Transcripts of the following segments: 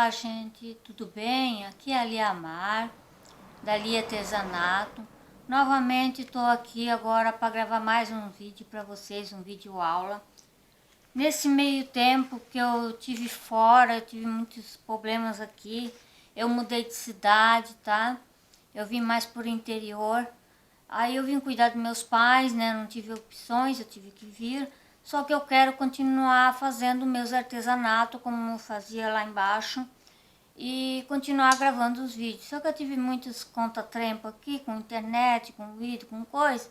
Olá, gente, tudo bem? Aqui é a Lia Mar, da Lia Artesanato. Novamente estou aqui agora para gravar mais um vídeo para vocês, um vídeo aula. Nesse meio tempo que eu tive fora, eu tive muitos problemas aqui. Eu mudei de cidade, tá? Eu vim mais por interior. Aí eu vim cuidar dos meus pais, né? Não tive opções, eu tive que vir. Só que eu quero continuar fazendo meus artesanatos como eu fazia lá embaixo e continuar gravando os vídeos. Só que eu tive muitos contratempos aqui com internet, com vídeo, com coisa.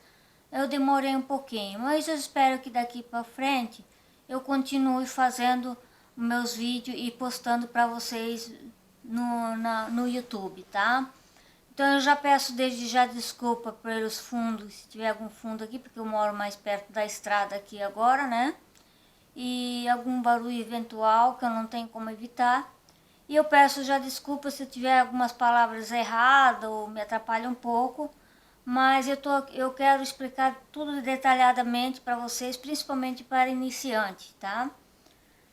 Eu demorei um pouquinho, mas eu espero que daqui para frente eu continue fazendo meus vídeos e postando para vocês no YouTube, tá? Então eu já peço desde já desculpa pelos fundos, se tiver algum fundo aqui, porque eu moro mais perto da estrada aqui agora, né? E algum barulho eventual que eu não tenho como evitar. E eu peço já desculpa se eu tiver algumas palavras erradas ou me atrapalha um pouco. Mas eu quero explicar tudo detalhadamente para vocês, principalmente para iniciantes, tá?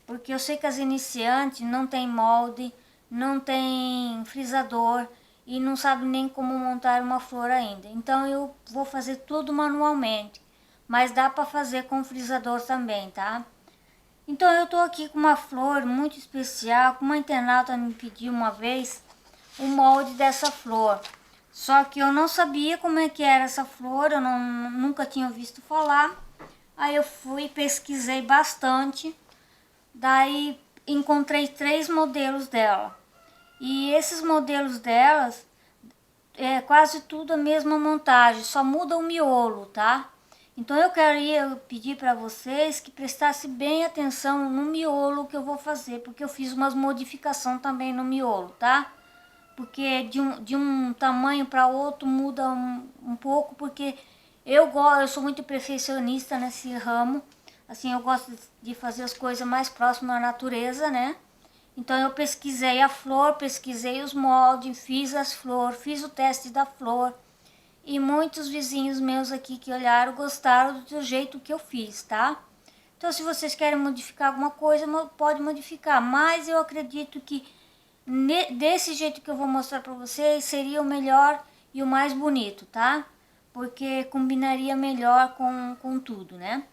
Porque eu sei que as iniciantes não tem molde, não tem frisador e não sabe nem como montar uma flor ainda. Então eu vou fazer tudo manualmente, mas dá para fazer com frisador também, tá? Então eu tô aqui com uma flor muito especial, que uma internauta me pediu uma vez o molde dessa flor. Só que eu não sabia como é que era essa flor, eu nunca tinha visto falar. Aí eu fui e pesquisei bastante, daí encontrei 3 modelos dela. E esses modelos delas, é quase tudo a mesma montagem, só muda o miolo, tá? Então eu queria pedir para vocês que prestassem bem atenção no miolo que eu vou fazer, porque eu fiz umas modificações também no miolo, tá? Porque de um tamanho para outro muda um pouco, porque eu sou muito perfeccionista nesse ramo, assim, eu gosto de fazer as coisas mais próximas à natureza, né? Então eu pesquisei a flor, pesquisei os moldes, fiz as flores, fiz o teste da flor. E muitos vizinhos meus aqui que olharam gostaram do jeito que eu fiz, tá? Então se vocês querem modificar alguma coisa, pode modificar. Mas eu acredito que desse jeito que eu vou mostrar pra vocês seria o melhor e o mais bonito, tá? Porque combinaria melhor com tudo, né?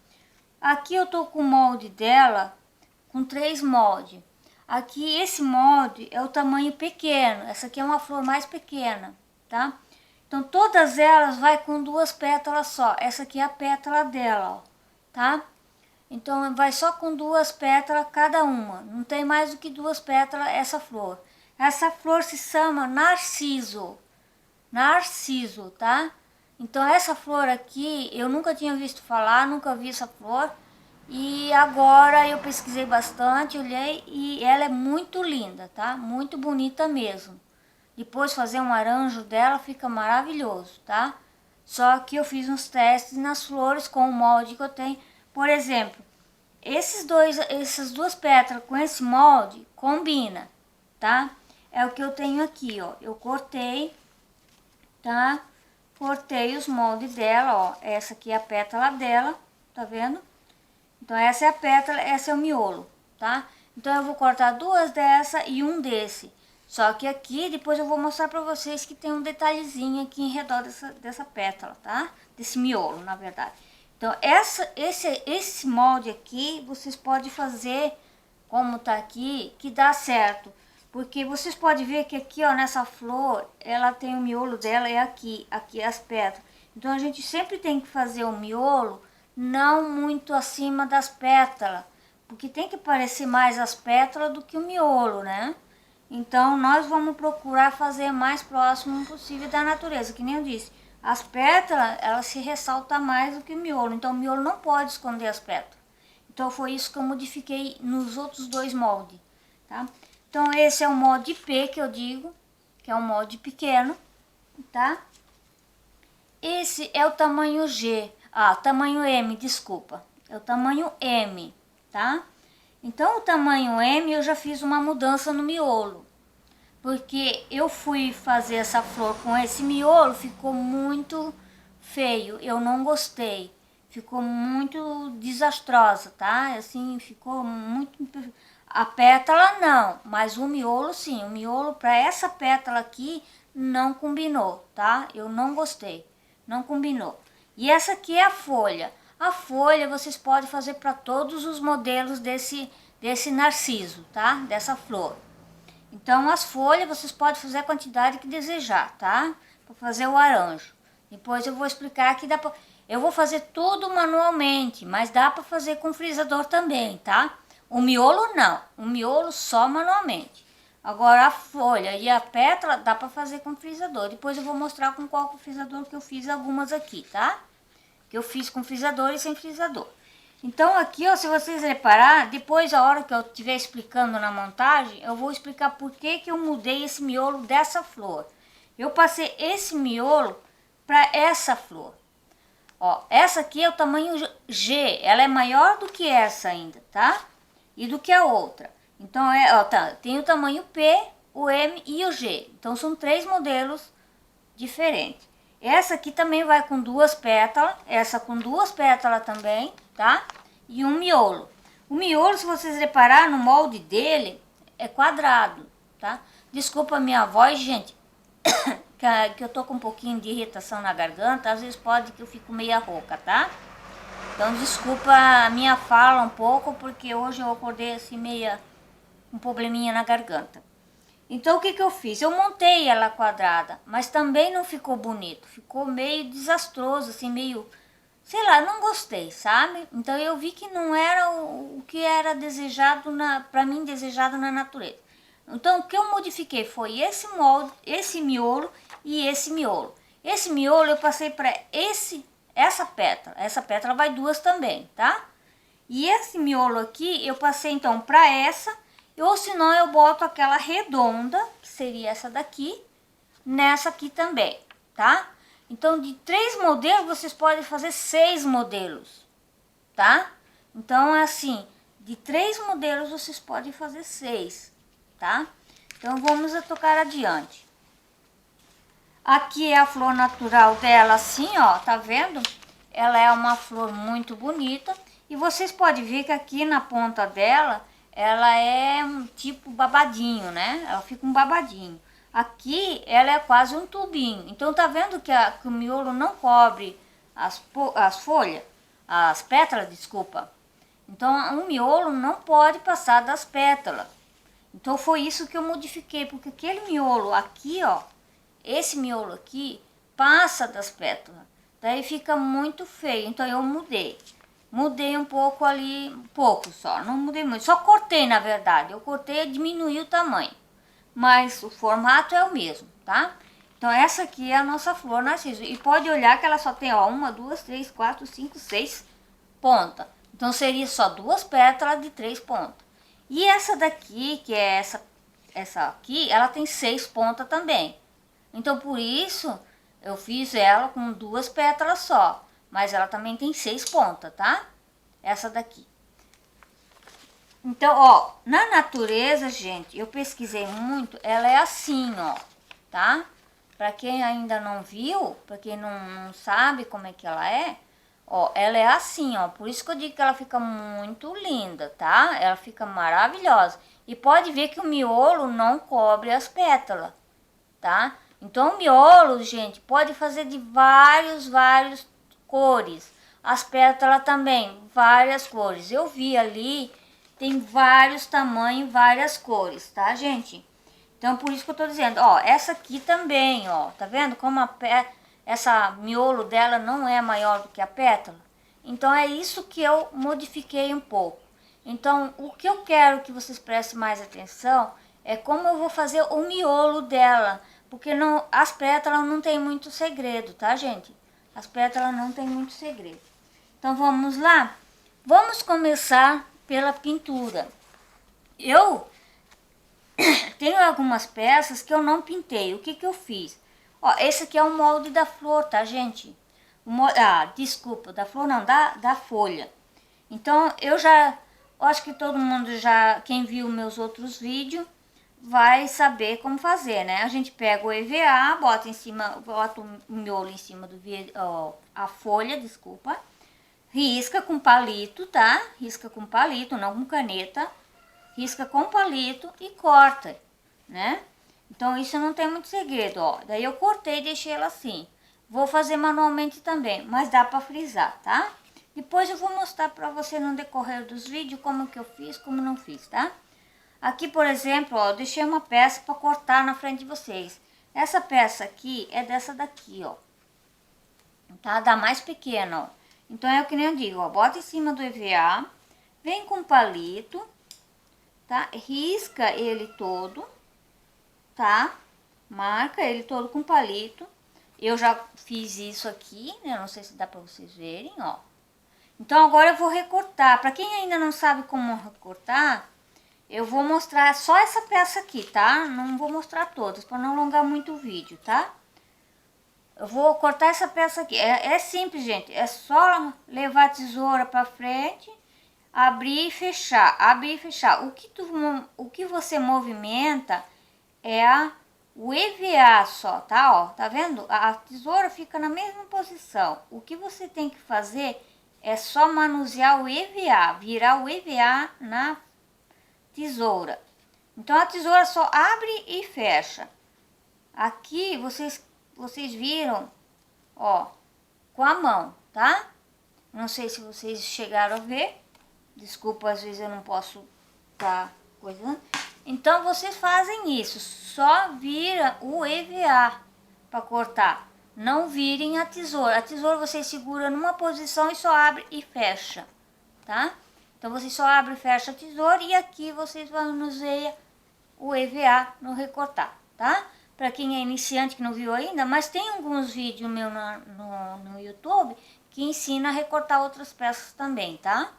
Aqui eu tô com o molde dela, com 3 moldes. Aqui esse molde é o tamanho pequeno, essa aqui é uma flor mais pequena, tá? Então todas elas vai com 2 pétalas só, essa aqui é a pétala dela, ó, tá? Então vai só com 2 pétalas cada uma, não tem mais do que 2 pétalas essa flor. Essa flor se chama narciso, narciso, tá? Então essa flor aqui eu nunca tinha visto falar, nunca vi essa flor. E agora eu pesquisei bastante, olhei e ela é muito linda, tá? Muito bonita mesmo. Depois fazer um arranjo dela fica maravilhoso, tá? Só que eu fiz uns testes nas flores com o molde que eu tenho. Por exemplo, essas 2 pétalas com esse molde combina, tá? É o que eu tenho aqui, ó. Eu cortei, tá? Cortei os moldes dela, ó. Essa aqui é a pétala dela, tá vendo? Então essa é a pétala, essa é o miolo, tá? Então eu vou cortar 2 dessa e um desse. Só que aqui depois eu vou mostrar pra vocês que tem um detalhezinho aqui em redor dessa pétala, tá? Desse miolo, na verdade. Então esse molde aqui vocês podem fazer como tá aqui, que dá certo. Porque vocês podem ver que aqui, ó, nessa flor, ela tem o miolo dela, é aqui as pétalas. Então a gente sempre tem que fazer o miolo não muito acima das pétalas, porque tem que parecer mais as pétalas do que o miolo, né? Então nós vamos procurar fazer mais próximo possível da natureza, que nem eu disse. As pétalas, elas se ressaltam mais do que o miolo, então o miolo não pode esconder as pétalas. Então foi isso que eu modifiquei nos outros 2 moldes, tá? Então esse é o molde P que eu digo, que é um molde pequeno, tá? Esse é o tamanho G. Tamanho M, desculpa. É o tamanho M, tá? Então, o tamanho M eu já fiz uma mudança no miolo. Porque eu fui fazer essa flor com esse miolo, ficou muito feio. Eu não gostei. ficou muito desastrosa, tá? Assim, ficou muito... A pétala não, mas o miolo sim. O miolo para essa pétala aqui não combinou, tá? Eu não gostei, não combinou. E essa aqui é a folha. A folha vocês podem fazer para todos os modelos desse narciso, tá? Dessa flor. Então as folhas vocês podem fazer a quantidade que desejar, tá? Para fazer o arranjo. Depois eu vou explicar que dá pra... Eu vou fazer tudo manualmente, mas dá para fazer com frisador também, tá? O miolo não, o miolo só manualmente. Agora a folha e a pétala dá para fazer com frisador. Depois eu vou mostrar com qual frisador que eu fiz algumas aqui, tá? Que eu fiz com frisador e sem frisador. Então aqui, ó, se vocês reparar, depois a hora que eu estiver explicando na montagem, eu vou explicar por que eu mudei esse miolo dessa flor. Eu passei esse miolo para essa flor. Ó, essa aqui é o tamanho G, ela é maior do que essa ainda, tá? E do que a outra. Então, ó, tá, tem o tamanho P, o M e o G. Então, são 3 modelos diferentes. Essa aqui também vai com 2 pétalas, essa com 2 pétalas também, tá? E um miolo. O miolo, se vocês reparar no molde dele, é quadrado, tá? Desculpa a minha voz, gente, que eu tô com um pouquinho de irritação na garganta, às vezes pode que eu fico meia rouca, tá? Então desculpa a minha fala um pouco, porque hoje eu acordei assim meia, um probleminha na garganta. Então o que eu fiz? Eu montei ela quadrada, mas também não ficou bonito, ficou meio desastroso, assim meio, sei lá, não gostei, sabe? Então eu vi que não era o que era desejado, pra mim desejado na natureza. Então o que eu modifiquei foi esse molde, esse miolo e esse miolo. Esse miolo eu passei para essa pétala vai 2 também, tá? E esse miolo aqui eu passei então para essa, ou senão eu boto aquela redonda, que seria essa daqui, nessa aqui também, tá? Então de 3 modelos vocês podem fazer 6 modelos, tá? Então assim, de 3 modelos vocês podem fazer 6, tá? Então vamos a tocar adiante. Aqui é a flor natural dela, assim, ó, tá vendo? Ela é uma flor muito bonita. E vocês podem ver que aqui na ponta dela, ela é um tipo babadinho, né? Ela fica um babadinho. Aqui, ela é quase um tubinho. Então, tá vendo que o miolo não cobre as folhas? As pétalas, desculpa. Então, o miolo não pode passar das pétalas. Então, foi isso que eu modifiquei. Porque aquele miolo aqui, ó, esse miolo aqui passa das pétalas, daí fica muito feio, então eu mudei um pouco ali, pouco só, não mudei muito, só cortei na verdade, eu cortei e diminuí o tamanho, mas o formato é o mesmo, tá? Então essa aqui é a nossa flor narciso, e pode olhar que ela só tem, ó, 1, 2, 3, 4, 5, 6 pontas, então seria só 2 pétalas de 3 pontas, e essa daqui, que é essa aqui, ela tem 6 pontas também. Então, por isso, eu fiz ela com 2 pétalas só. Mas ela também tem 6 pontas, tá? Essa daqui. Então, ó, na natureza, gente, eu pesquisei muito, ela é assim, ó, tá? Pra quem ainda não viu, pra quem não sabe como é que ela é, ó, ela é assim, ó. Por isso que eu digo que ela fica muito linda, tá? Ela fica maravilhosa. E pode ver que o miolo não cobre as pétalas, tá? Então o miolo, gente, pode fazer de várias cores. As pétalas também, várias cores. Eu vi ali, tem vários tamanhos, várias cores, tá, gente? Então por isso que eu tô dizendo, ó, essa aqui também, ó, tá vendo como essa miolo dela não é maior do que a pétala? Então é isso que eu modifiquei um pouco. Então o que eu quero que vocês prestem mais atenção é como eu vou fazer o miolo dela. Porque não, as pétalas não tem muito segredo, tá, gente? As pétalas não tem muito segredo. Então, vamos lá? Vamos começar pela pintura. Eu tenho algumas peças que eu não pintei. O que eu fiz? Ó, esse aqui é o molde da flor, tá, gente? Desculpa, da flor não, da folha. Então, eu acho que todo mundo já, quem viu meus outros vídeos, vai saber como fazer, né? A gente pega o EVA, bota o miolo em cima do a folha, desculpa, risca com palito, tá? Risca com palito, não com caneta. Risca com palito e corta, né? Então isso não tem muito segredo, ó. Daí eu cortei e deixei ela assim. Vou fazer manualmente também, mas dá pra frisar, tá? Depois eu vou mostrar pra você no decorrer dos vídeos como que eu fiz, como não fiz, tá? Aqui, por exemplo, ó, eu deixei uma peça pra cortar na frente de vocês. Essa peça aqui é dessa daqui, ó. Tá? Da mais pequena, ó. Então é o que nem eu digo, ó. Bota em cima do EVA, vem com palito, tá? Risca ele todo, tá? Marca ele todo com palito. Eu já fiz isso aqui, né? Não sei se dá pra vocês verem, ó. Então agora eu vou recortar. Pra quem ainda não sabe como recortar, eu vou mostrar só essa peça aqui, tá? Não vou mostrar todas, pra não alongar muito o vídeo, tá? Eu vou cortar essa peça aqui. É simples, gente. É só levar a tesoura pra frente, abrir e fechar. Abrir e fechar. O que você movimenta é o EVA só, tá? Ó, tá vendo? A tesoura fica na mesma posição. O que você tem que fazer é só manusear o EVA, virar o EVA na tesoura. Então a tesoura só abre e fecha. Aqui vocês viram, ó, com a mão, tá? Não sei se vocês chegaram a ver. Desculpa, às vezes eu não posso tá coisando. Então vocês fazem isso, só vira o EVA para cortar. Não virem a tesoura. A tesoura você segura numa posição e só abre e fecha, tá? Então você só abre e fecha a tesoura e aqui vocês manuseiam o EVA no recortar, tá? Para quem é iniciante que não viu ainda, mas tem alguns vídeos meus no YouTube que ensina a recortar outras peças também, tá?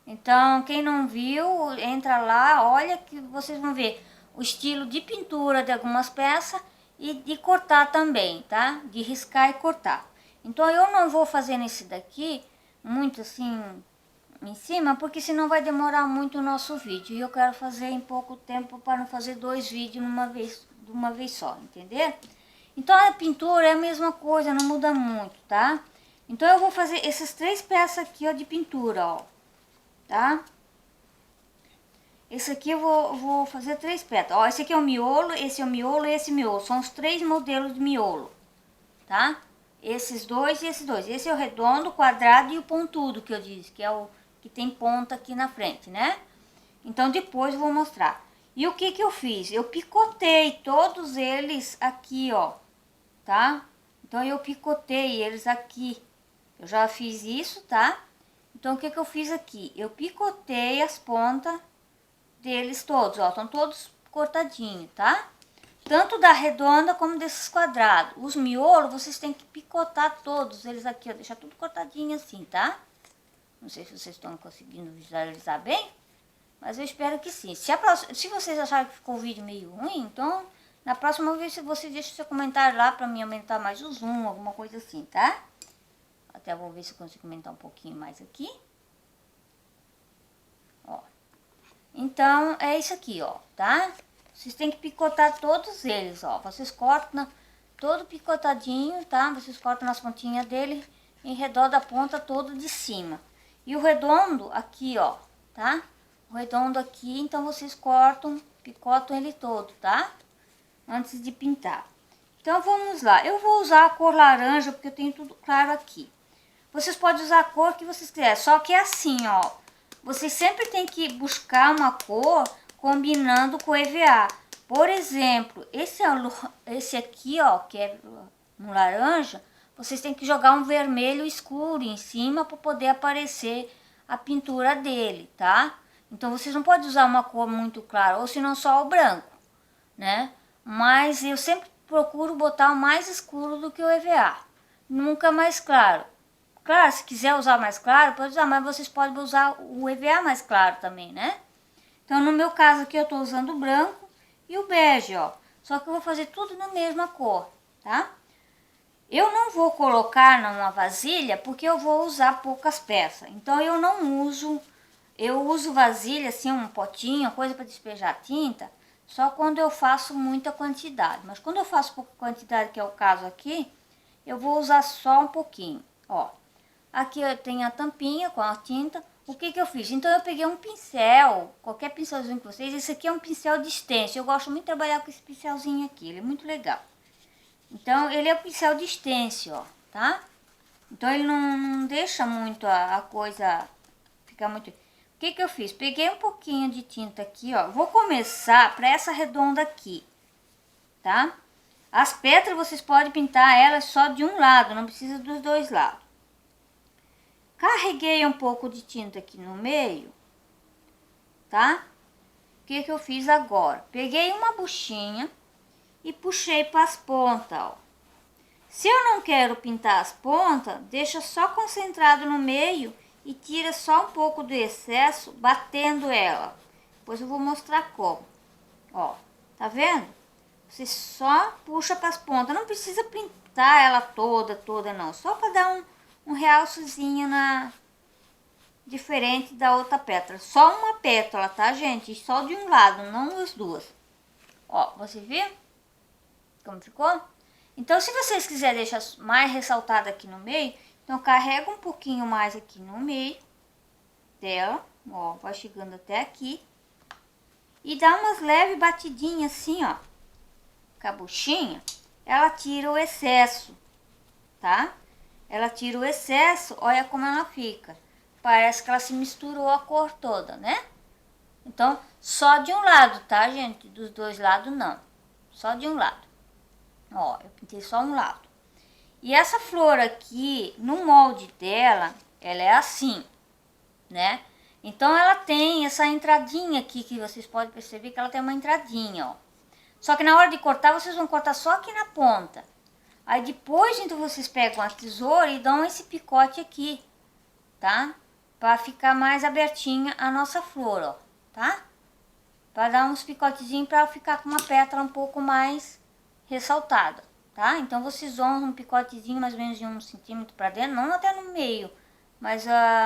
Então, quem não viu, entra lá, olha que vocês vão ver o estilo de pintura de algumas peças e de cortar também, tá? De riscar e cortar. Então, eu não vou fazer nesse daqui muito assim em cima, porque senão vai demorar muito o nosso vídeo. E eu quero fazer em pouco tempo para não fazer 2 vídeos de uma vez só, entendeu? Então, a pintura é a mesma coisa, não muda muito, tá? Então, eu vou fazer essas 3 peças aqui, ó, de pintura, ó. Tá? Esse aqui eu vou fazer 3 peças. Ó, esse aqui é o miolo, esse é o miolo e esse miolo. São os 3 modelos de miolo, tá? Esses dois e esses dois. Esse é o redondo, o quadrado e o pontudo que eu disse, que é o que tem ponta aqui na frente, né? Então depois eu vou mostrar. E o que eu fiz? Eu picotei todos eles aqui, ó, tá? Então eu picotei eles aqui. Eu já fiz isso, tá? Então, o que eu fiz aqui? Eu picotei as pontas deles todos, ó. Estão todos cortadinhos, tá? Tanto da redonda como desses quadrados. Os miolos, vocês têm que picotar todos eles aqui, ó. Deixar tudo cortadinho assim, tá? Não sei se vocês estão conseguindo visualizar bem. Mas eu espero que sim. Se vocês acharem que ficou o vídeo meio ruim, então... Na próxima vez, você deixa seu comentário lá pra mim aumentar mais o zoom, alguma coisa assim, tá? Até vou ver se eu consigo aumentar um pouquinho mais aqui. Ó. Então, é isso aqui, ó, tá? Vocês têm que picotar todos eles, ó. Vocês cortam todo picotadinho, tá? Vocês cortam nas pontinhas dele em redor da ponta todo de cima. E o redondo aqui, ó, tá? O redondo aqui, então vocês cortam, picotam ele todo, tá? Antes de pintar. Então, vamos lá. Eu vou usar a cor laranja, porque eu tenho tudo claro aqui. Vocês podem usar a cor que vocês quiserem, só que é assim, ó. Vocês sempre tem que buscar uma cor combinando com o EVA. Por exemplo, esse aqui, ó, que é um laranja, vocês têm que jogar um vermelho escuro em cima para poder aparecer a pintura dele, tá? Então, vocês não podem usar uma cor muito clara, ou senão só o branco, né? Mas eu sempre procuro botar o mais escuro do que o EVA, nunca mais claro. Claro, se quiser usar mais claro, pode usar, mas vocês podem usar o EVA mais claro também, né? Então, no meu caso aqui, eu tô usando o branco e o bege, ó. Só que eu vou fazer tudo na mesma cor, tá? Eu não vou colocar numa vasilha, porque eu vou usar poucas peças. Então, eu uso vasilha, assim, um potinho, coisa para despejar tinta, só quando eu faço muita quantidade. Mas quando eu faço pouca quantidade, que é o caso aqui, eu vou usar só um pouquinho, ó. Aqui eu tenho a tampinha com a tinta. O que eu fiz? Então eu peguei um pincel, qualquer pincelzinho que vocês. Esse aqui é um pincel de stencil. Eu gosto muito de trabalhar com esse pincelzinho aqui, ele é muito legal. Então ele é o pincel de stencil, ó, tá? Então ele não deixa muito a coisa ficar muito... O que eu fiz? Peguei um pouquinho de tinta aqui, ó. Vou começar para essa redonda aqui, tá? As pétalas vocês podem pintar elas só de um lado, não precisa dos dois lados. Carreguei um pouco de tinta aqui no meio, tá? O que eu fiz agora? Peguei uma buchinha e puxei para as pontas, ó. Se eu não quero pintar as pontas, deixa só concentrado no meio e tira só um pouco do excesso, batendo ela. Depois eu vou mostrar como. Ó, tá vendo? Você só puxa para as pontas, não precisa pintar ela toda não. Só para dar um realcezinho diferente da outra pétala. Só uma pétala, tá, gente? Só de um lado, não as duas. Ó, você viu como ficou? Então, se vocês quiserem deixar mais ressaltado aqui no meio, então carrega um pouquinho mais aqui no meio dela, ó, vai chegando até aqui. E dá umas leves batidinhas assim, ó, com a buchinha, ela tira o excesso, tá? Ela tira o excesso, olha como ela fica. Parece que ela se misturou a cor toda, né? Então, só de um lado, tá, gente? Dos dois lados, não. Só de um lado. Ó, eu pintei só um lado. E essa flor aqui, no molde dela, ela é assim, né? Então, ela tem essa entradinha aqui, que vocês podem perceber que ela tem uma entradinha, ó. Só que na hora de cortar, vocês vão cortar só aqui na ponta. Aí depois, então, vocês pegam a tesoura e dão esse picote aqui, tá? Pra ficar mais abertinha a nossa flor, ó, tá? Pra dar uns picotezinhos pra ela ficar com uma pétala um pouco mais ressaltada, tá? Então vocês vão um picotezinho mais ou menos de 1 centímetro pra dentro, não até no meio, mas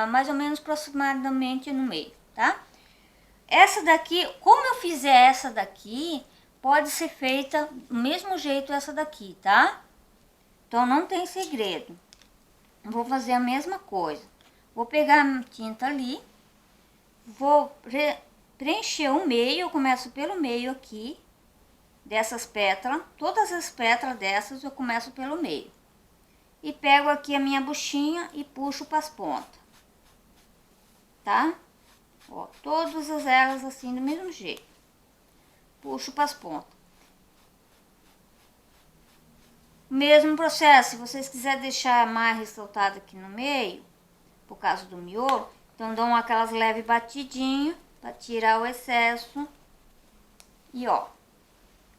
mais ou menos aproximadamente no meio, tá? Essa daqui, como eu fizer essa daqui, pode ser feita do mesmo jeito essa daqui, tá? Então não tem segredo. Vou fazer a mesma coisa. Vou pegar a tinta ali, vou preencher o meio, eu começo pelo meio aqui, dessas pétalas, todas as pétalas dessas eu começo pelo meio. E pego aqui a minha buchinha e puxo para as pontas, tá? Ó, todas elas assim do mesmo jeito. Puxo para as pontas. Mesmo processo, se vocês quiserem deixar mais ressaltado aqui no meio, por causa do miolo, então dão aquelas leves batidinhas para tirar o excesso. E ó,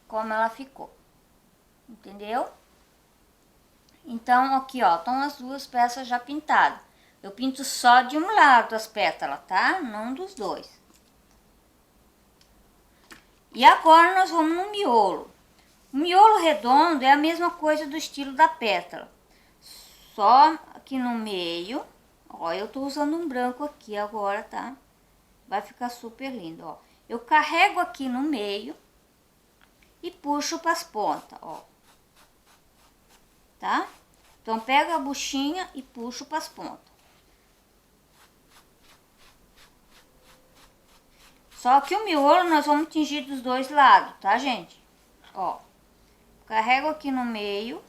como ela ficou, entendeu? Então aqui ó, estão as duas peças já pintadas. Eu pinto só de um lado as pétalas, tá? Não dos dois. E agora nós vamos no miolo. O miolo redondo é a mesma coisa do estilo da pétala. Só aqui no meio, ó, eu tô usando um branco aqui agora, tá? Vai ficar super lindo, ó. Eu carrego aqui no meio e puxo para as pontas, ó. Tá? Então, pego a buchinha e puxo para as pontas. Só que o miolo nós vamos tingir dos dois lados, tá, gente? Ó, carrego aqui no meio,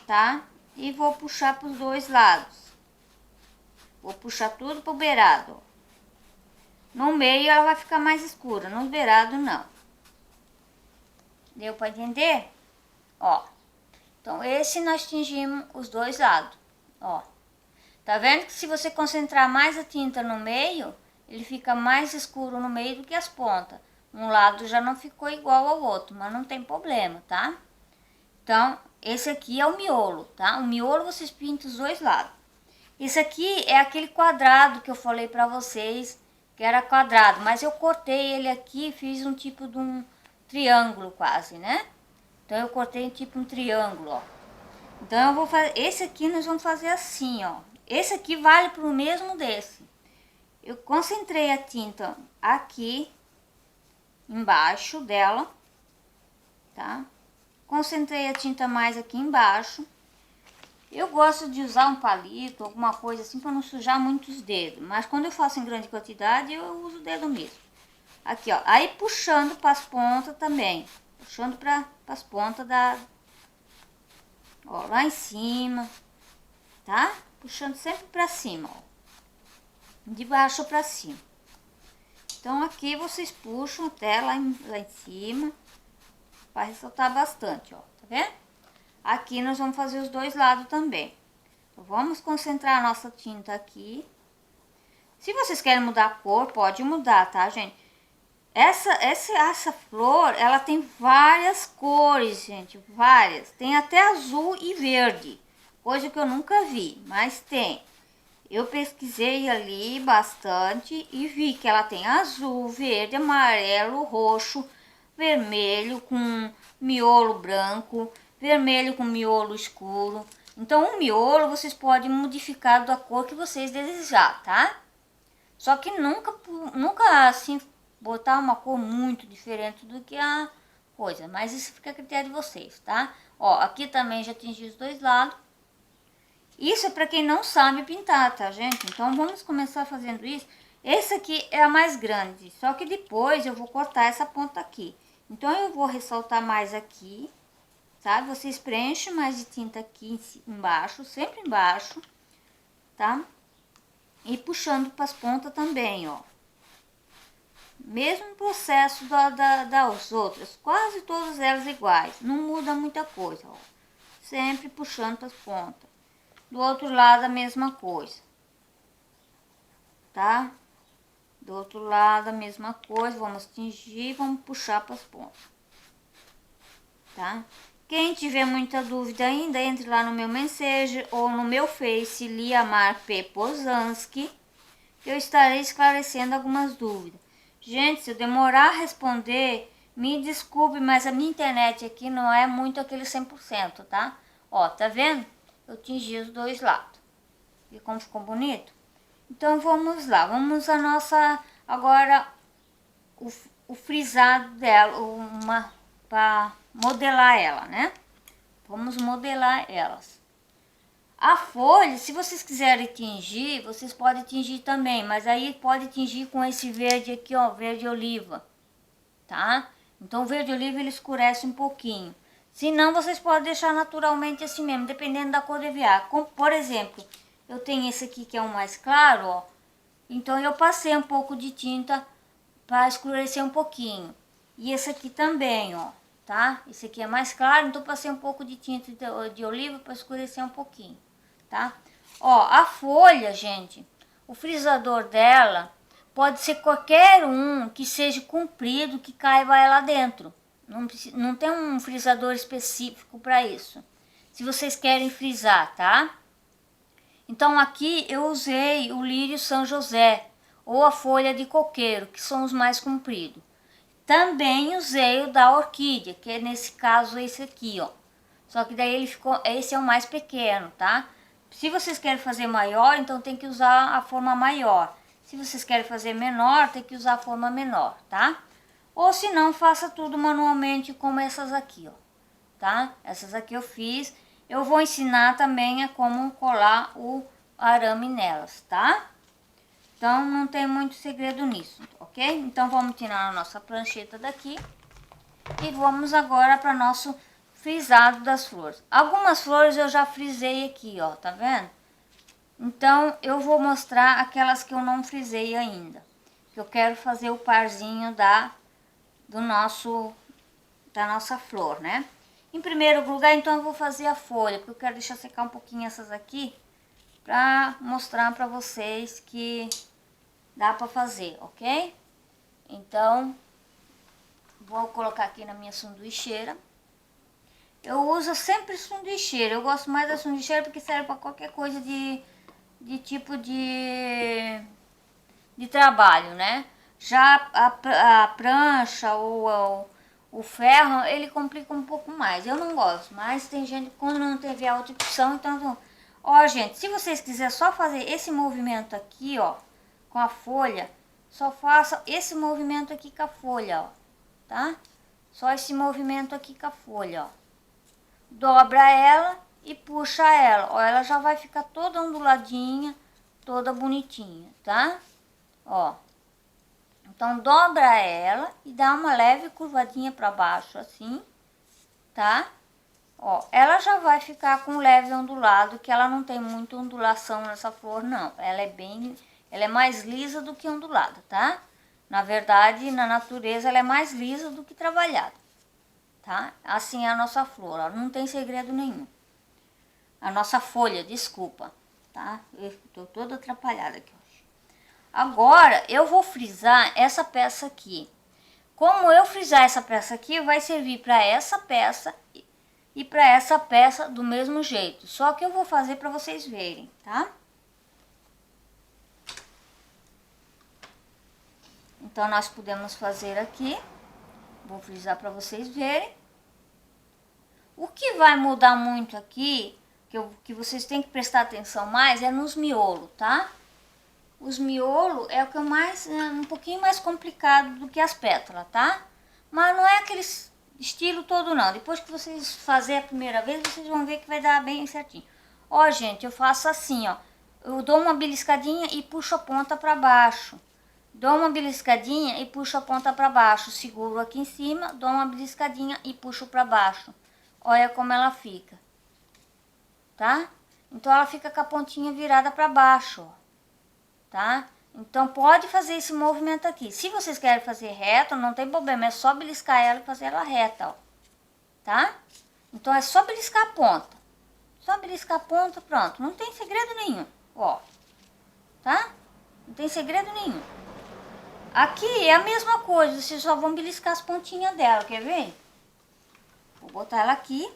tá? E vou puxar para os dois lados. Vou puxar tudo pro beirado, ó. No meio ela vai ficar mais escura, no beirado não. Deu para entender? Ó, então esse nós tingimos os dois lados, ó. Tá vendo que se você concentrar mais a tinta no meio, ele fica mais escuro no meio do que as pontas. Um lado já não ficou igual ao outro, mas não tem problema, tá? Então, esse aqui é o miolo, tá? O miolo vocês pintam os dois lados. Esse aqui é aquele quadrado que eu falei pra vocês, que era quadrado, mas eu cortei ele aqui e fiz um tipo de um triângulo quase, né? Então eu cortei tipo um triângulo, ó. Então eu vou fazer, esse aqui nós vamos fazer assim, ó. Esse aqui vale pro mesmo desse. Eu concentrei a tinta aqui embaixo dela, tá? Concentrei a tinta mais aqui embaixo. Eu gosto de usar um palito, alguma coisa assim, para não sujar muito os dedos. Mas quando eu faço em grande quantidade, eu uso o dedo mesmo. Aqui, ó. Aí puxando para as pontas também. Puxando para as pontas da... Ó, lá em cima. Tá? Puxando sempre para cima, ó. De baixo para cima. Então aqui vocês puxam até lá em cima. Para ressaltar bastante, ó. Tá vendo? Aqui nós vamos fazer os dois lados também. Então, vamos concentrar a nossa tinta aqui. Se vocês querem mudar a cor, pode mudar, tá, gente? Essa flor, ela tem várias cores, gente, várias. Tem até azul e verde, coisa que eu nunca vi, mas tem. Eu pesquisei ali bastante e vi que ela tem azul, verde, amarelo, roxo, vermelho com miolo branco, vermelho com miolo escuro. Então o miolo vocês podem modificar da cor que vocês desejar, tá? Só que nunca assim botar uma cor muito diferente do que a coisa, mas isso fica a critério de vocês, tá? Ó, aqui também já atingi os dois lados. Isso é para quem não sabe pintar, tá, gente? Então vamos começar fazendo isso. Esse aqui é a mais grande, só que depois eu vou cortar essa ponta aqui. Então eu vou ressaltar mais aqui, sabe? Vocês preenchem mais de tinta aqui embaixo, sempre embaixo, tá? E puxando para as pontas também, ó. Mesmo processo das outras, quase todas elas iguais, não muda muita coisa, ó. Sempre puxando para as pontas. Do outro lado a mesma coisa, tá? Do outro lado a mesma coisa, vamos tingir, vamos puxar para as pontas, tá? Quem tiver muita dúvida ainda, entre lá no meu Messenger ou no meu Face, Liamar P. Posanski, que eu estarei esclarecendo algumas dúvidas. Gente, se eu demorar a responder, me desculpe, mas a minha internet aqui não é muito aquele 100%, tá? Ó, tá vendo? Eu tingi os dois lados. E como ficou bonito? Então vamos lá, vamos a nossa, agora o frisado dela, para modelar ela, né? Vamos modelar elas. A folha, se vocês quiserem tingir, vocês podem tingir também, mas aí pode tingir com esse verde aqui, ó, verde oliva, tá? Então o verde oliva ele escurece um pouquinho. Se não, vocês podem deixar naturalmente assim mesmo, dependendo da cor de enviar. Como, por exemplo, eu tenho esse aqui que é o mais claro, ó. Então eu passei um pouco de tinta para escurecer um pouquinho. E esse aqui também, ó, tá? Esse aqui é mais claro, então passei um pouco de tinta de oliva para escurecer um pouquinho, tá? Ó, a folha, gente, o frisador dela pode ser qualquer um que seja comprido, que caiba lá dentro. Não tem um frisador específico para isso. Se vocês querem frisar, tá? Então aqui eu usei o lírio São José ou a folha de coqueiro, que são os mais compridos. Também usei o da orquídea, que é nesse caso esse aqui, ó. Só que daí ele ficou, esse é o mais pequeno, tá? Se vocês querem fazer maior, então tem que usar a forma maior. Se vocês querem fazer menor, tem que usar a forma menor, tá? Ou se não, faça tudo manualmente como essas aqui, ó, tá? Essas aqui eu fiz. Eu vou ensinar também a como colar o arame nelas, tá? Então não tem muito segredo nisso, ok? Então vamos tirar a nossa prancheta daqui e vamos agora para nosso frisado das flores. Algumas flores eu já frisei aqui, ó, tá vendo? Então eu vou mostrar aquelas que eu não frisei ainda, que eu quero fazer o parzinho da nossa flor, né? Em primeiro lugar, então eu vou fazer a folha, porque eu quero deixar secar um pouquinho essas aqui para mostrar para vocês que dá para fazer, ok? Então vou colocar aqui na minha sanduicheira. Eu uso sempre sanduicheira, eu gosto mais da sanduicheira porque serve para qualquer coisa de tipo de trabalho, né? Já a prancha ou o ferro, ele complica um pouco mais. Eu não gosto, mas tem gente que quando não teve a outra opção, então... Ó, gente, se vocês quiserem só fazer esse movimento aqui, ó, com a folha, só faça esse movimento aqui com a folha, ó, tá? Só esse movimento aqui com a folha, ó. Dobra ela e puxa ela. Ó, ela já vai ficar toda onduladinha, toda bonitinha, tá? Ó. Então, dobra ela e dá uma leve curvadinha para baixo, assim, tá? Ó, ela já vai ficar com leve ondulado, que ela não tem muita ondulação nessa flor, não. Ela é mais lisa do que ondulada, tá? Na verdade, na natureza, ela é mais lisa do que trabalhada, tá? Assim é a nossa flor, ó, não tem segredo nenhum. A nossa folha, desculpa, tá? Eu tô toda atrapalhada aqui hoje. Agora, eu vou frisar essa peça aqui. Como eu frisar essa peça aqui, vai servir para essa peça e para essa peça do mesmo jeito. Só que eu vou fazer para vocês verem, tá? Então, nós podemos fazer aqui. Vou frisar para vocês verem. O que vai mudar muito aqui, que vocês têm que prestar atenção mais, é nos miolos, tá? Os miolos é o que é um pouquinho mais complicado do que as pétalas, tá? Mas não é aquele estilo todo não. Depois que vocês fazerem a primeira vez, vocês vão ver que vai dar bem certinho. Ó, gente, eu faço assim, ó. Eu dou uma beliscadinha e puxo a ponta para baixo. Dou uma beliscadinha e puxo a ponta para baixo. Seguro aqui em cima, dou uma beliscadinha e puxo para baixo. Olha como ela fica, tá? Então, ela fica com a pontinha virada para baixo, ó. Tá? Então, pode fazer esse movimento aqui. Se vocês querem fazer reto, não tem problema. É só beliscar ela e fazer ela reta, ó. Tá? Então, é só beliscar a ponta. Só beliscar a ponta, pronto. Não tem segredo nenhum, ó. Tá? Não tem segredo nenhum. Aqui é a mesma coisa. Vocês só vão beliscar as pontinhas dela, quer ver? Vou botar ela aqui.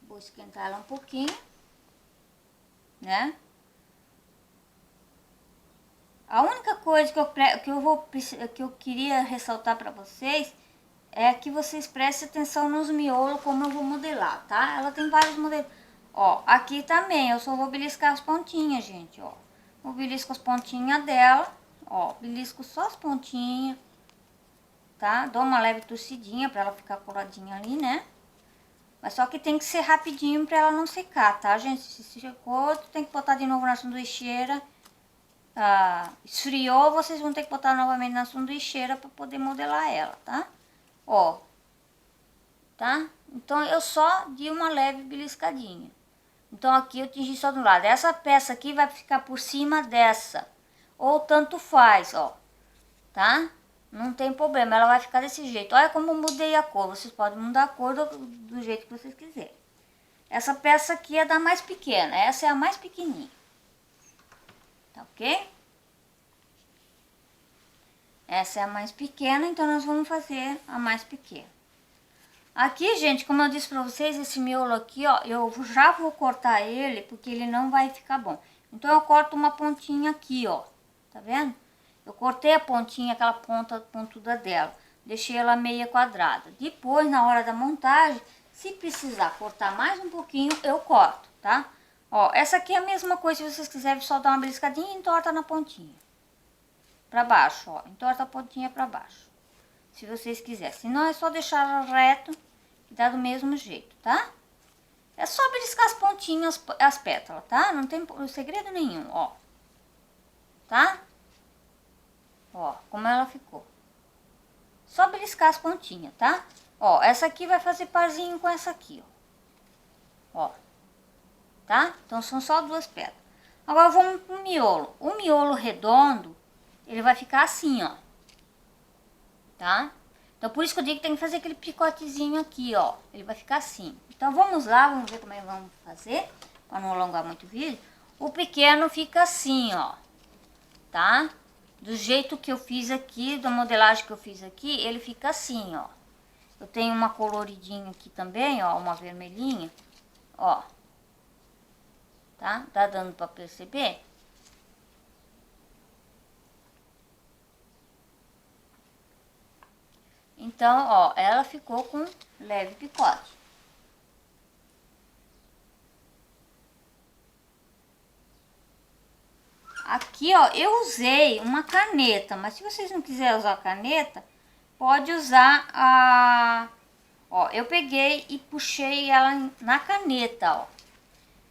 Vou esquentar ela um pouquinho, né? A única coisa que eu queria ressaltar para vocês é que vocês prestem atenção nos miolos, como eu vou modelar, tá? Ela tem vários modelos. Ó, aqui também eu só vou beliscar as pontinhas, gente, ó. Eu belisco as pontinhas dela, ó, belisco só as pontinhas, tá? Dou uma leve torcidinha para ela ficar coladinha ali, né? Mas só que tem que ser rapidinho para ela não secar, tá, gente? Se secou, tem que botar de novo na sanduicheira. Esfriou, vocês vão ter que botar novamente na sanduicheira para poder modelar ela, tá? Ó, tá? Então, eu só dei uma leve beliscadinha. Então, aqui eu tingi só de um lado. Essa peça aqui vai ficar por cima dessa. Ou tanto faz, ó. Tá? Não tem problema, ela vai ficar desse jeito. Olha como eu mudei a cor. Vocês podem mudar a cor do jeito que vocês quiserem. Essa peça aqui é da mais pequena. Essa é a mais pequenininha. Tá ok? Essa é a mais pequena, então nós vamos fazer a mais pequena. Aqui, gente, como eu disse pra vocês, esse miolo aqui, ó, eu já vou cortar ele, porque ele não vai ficar bom. Então, eu corto uma pontinha aqui, ó. Tá vendo? Eu cortei a pontinha, aquela ponta pontuda dela. Deixei ela meia quadrada. Depois, na hora da montagem, se precisar cortar mais um pouquinho, eu corto, tá? Ó, essa aqui é a mesma coisa, se vocês quiserem só dar uma beliscadinha e entorta na pontinha. Pra baixo, ó. Entorta a pontinha pra baixo. Se vocês quiserem. Se não, é só deixar reto, que dá do mesmo jeito, tá? É só beliscar as pontinhas, as pétalas, tá? Não tem segredo nenhum, ó. Tá? Ó, como ela ficou. Só beliscar as pontinhas, tá? Ó, essa aqui vai fazer parzinho com essa aqui, ó. Ó. Tá? Então, são só duas pétalas. Agora, vamos pro miolo. O miolo redondo, ele vai ficar assim, ó. Tá? Então, por isso que eu digo que tem que fazer aquele picotezinho aqui, ó. Ele vai ficar assim. Então, vamos lá, vamos ver como é que vamos fazer, para não alongar muito o vídeo. O pequeno fica assim, ó. Tá? Do jeito que eu fiz aqui, da modelagem que eu fiz aqui, ele fica assim, ó. Eu tenho uma coloridinha aqui também, ó, uma vermelhinha, ó. Tá? Tá dando pra perceber? Então, ó, ela ficou com leve picote. aqui, ó, eu usei uma caneta, mas se vocês não quiserem usar caneta, pode usar a... Ó, eu peguei e puxei ela na caneta, ó.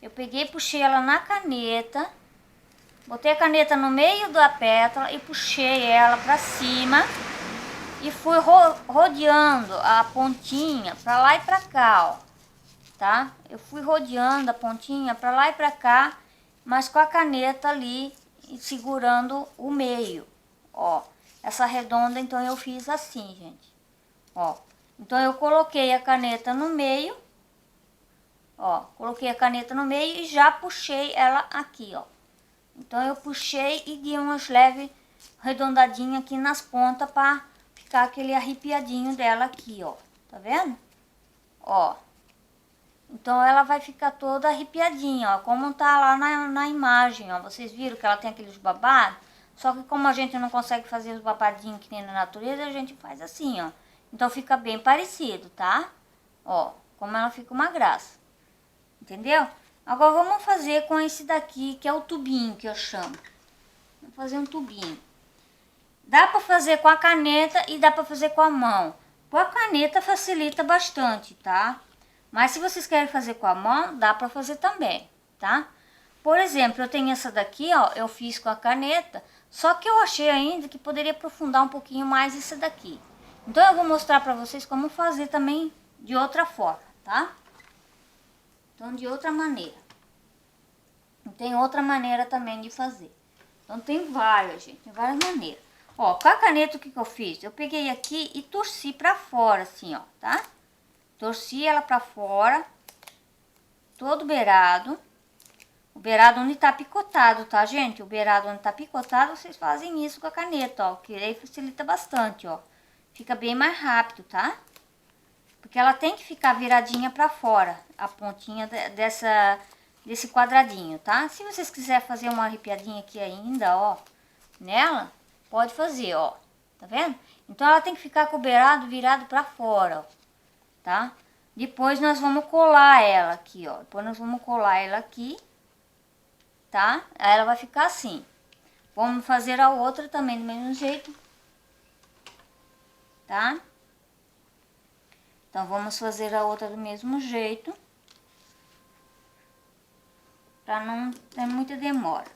Eu peguei e puxei ela na caneta, botei a caneta no meio da pétala e puxei ela pra cima e fui rodeando a pontinha pra lá e pra cá, ó, tá? Eu fui rodeando a pontinha pra lá e pra cá, mas com a caneta ali e segurando o meio, ó. Essa redonda, então eu fiz assim, gente, ó. Então eu coloquei a caneta no meio, ó, coloquei a caneta no meio e já puxei ela aqui, ó. Então eu puxei e dei umas leves arredondadinhas aqui nas pontas para ficar aquele arrepiadinho dela aqui, ó. Tá vendo? Ó. Então ela vai ficar toda arrepiadinha, ó, como tá lá na imagem, ó. Vocês viram que ela tem aqueles babados? Só que como a gente não consegue fazer os babadinhos que tem na natureza, a gente faz assim, ó. Então fica bem parecido, tá? Ó, como ela fica uma graça. Entendeu? Agora vamos fazer com esse daqui, que é o tubinho que eu chamo. Vamos fazer um tubinho. Dá pra fazer com a caneta e dá pra fazer com a mão. Com a caneta facilita bastante, tá? Mas se vocês querem fazer com a mão, dá pra fazer também, tá? Por exemplo, eu tenho essa daqui, ó, eu fiz com a caneta, só que eu achei ainda que poderia aprofundar um pouquinho mais essa daqui. Então eu vou mostrar pra vocês como fazer também de outra forma, tá? Então de outra maneira. Tem outra maneira também de fazer. Então tem várias, gente, tem várias maneiras. Ó, com a caneta o que eu fiz? Eu peguei aqui e torci pra fora, assim, ó, tá? Torci ela pra fora, todo beirado. O beirado onde tá picotado, tá, gente? O beirado onde tá picotado, vocês fazem isso com a caneta, ó, que aí facilita bastante, ó. Fica bem mais rápido, tá? Porque ela tem que ficar viradinha pra fora, a pontinha desse quadradinho, tá? Se vocês quiserem fazer uma arrepiadinha aqui ainda, ó, nela, pode fazer, ó. Tá vendo? Então ela tem que ficar com o beirado virado pra fora, ó, tá? Depois nós vamos colar ela aqui, ó. Depois nós vamos colar ela aqui, tá? Aí ela vai ficar assim. Vamos fazer a outra também do mesmo jeito, tá? Então vamos fazer a outra do mesmo jeito, para não ter muita demora.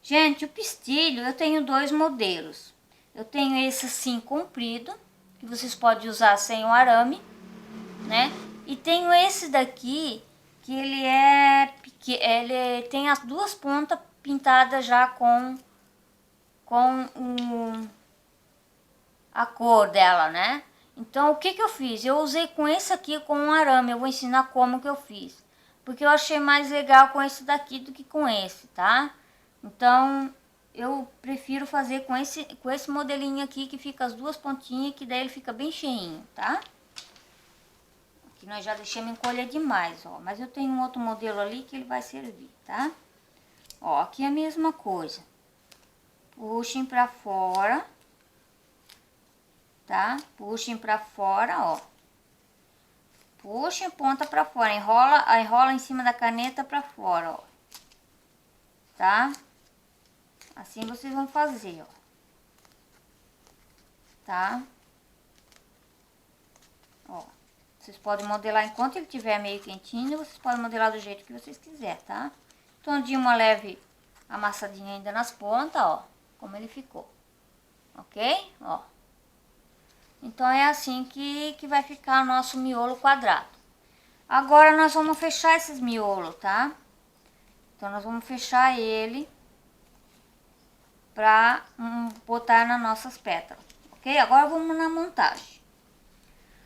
Gente, o pistilho eu tenho dois modelos. Eu tenho esse assim comprido, que vocês podem usar sem o arame, né? E tenho esse daqui, que ele tem as duas pontas pintadas já com a cor dela, né? Então o que eu fiz? Eu usei com esse aqui com um arame. Eu vou ensinar como que eu fiz, porque eu achei mais legal com esse daqui do que com esse, tá? Então eu prefiro fazer com esse modelinho aqui, que fica as duas pontinhas, que daí ele fica bem cheinho, tá? Aqui nós já deixamos encolher demais, ó. Mas eu tenho um outro modelo ali que ele vai servir, tá? Ó, aqui é a mesma coisa. Puxem pra fora, tá? Puxem pra fora, ó. Puxem a ponta pra fora, enrola em cima da caneta pra fora, ó. Tá? Assim vocês vão fazer, ó. Tá? Ó. Vocês podem modelar enquanto ele estiver meio quentinho, vocês podem modelar do jeito que vocês quiserem, tá? Então, de uma leve amassadinha ainda nas pontas, ó. Como ele ficou. Ok? Ó. Então é assim que vai ficar o nosso miolo quadrado. Agora nós vamos fechar esses miolos, tá? Então nós vamos fechar ele pra botar nas nossas pétalas, ok? Agora vamos na montagem.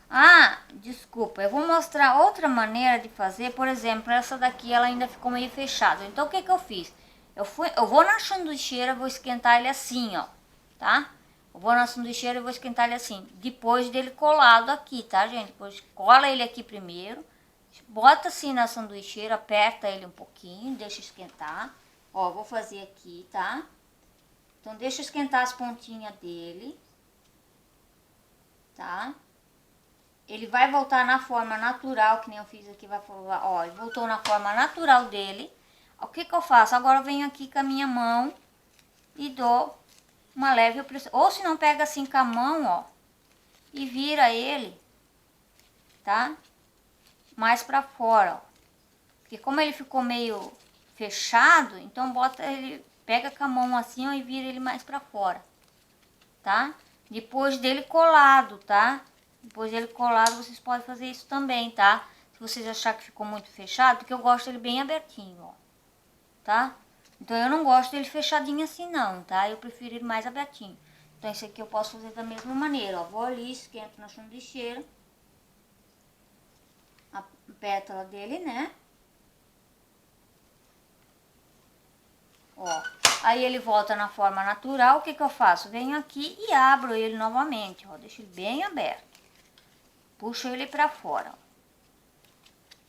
Ah, desculpa, eu vou mostrar outra maneira de fazer. Por exemplo, essa daqui ela ainda ficou meio fechada. Então o que eu fiz? Eu vou na sanduicheira, vou esquentar ele assim, ó, tá? Eu vou na sanduicheira e vou esquentar ele assim, depois dele colado aqui, tá, gente? Depois cola ele aqui primeiro, bota assim na sanduicheira, aperta ele um pouquinho, deixa esquentar. Ó, vou fazer aqui, tá? Então deixa esquentar as pontinhas dele, tá? Ele vai voltar na forma natural, que nem eu fiz aqui, vai falar, ó, ele voltou na forma natural dele. O que eu faço? Agora eu venho aqui com a minha mão e dou uma leve pressão. Ou se não, pega assim com a mão, ó, e vira ele, tá? Mais pra fora, ó. Porque como ele ficou meio fechado, então bota ele, pega com a mão assim, ó, e vira ele mais pra fora, tá? Depois dele colado, tá? Depois dele colado, vocês podem fazer isso também, tá? Se vocês acharem que ficou muito fechado, porque eu gosto dele bem abertinho, ó, tá? Então eu não gosto dele fechadinho assim não, tá? Eu prefiro ele mais abertinho. Então esse aqui eu posso fazer da mesma maneira, ó. Vou ali, esquento na sanduicheira a pétala dele, né? Ó, aí ele volta na forma natural. O que que eu faço? Venho aqui e abro ele novamente, ó. Deixo ele bem aberto. Puxo ele pra fora, ó.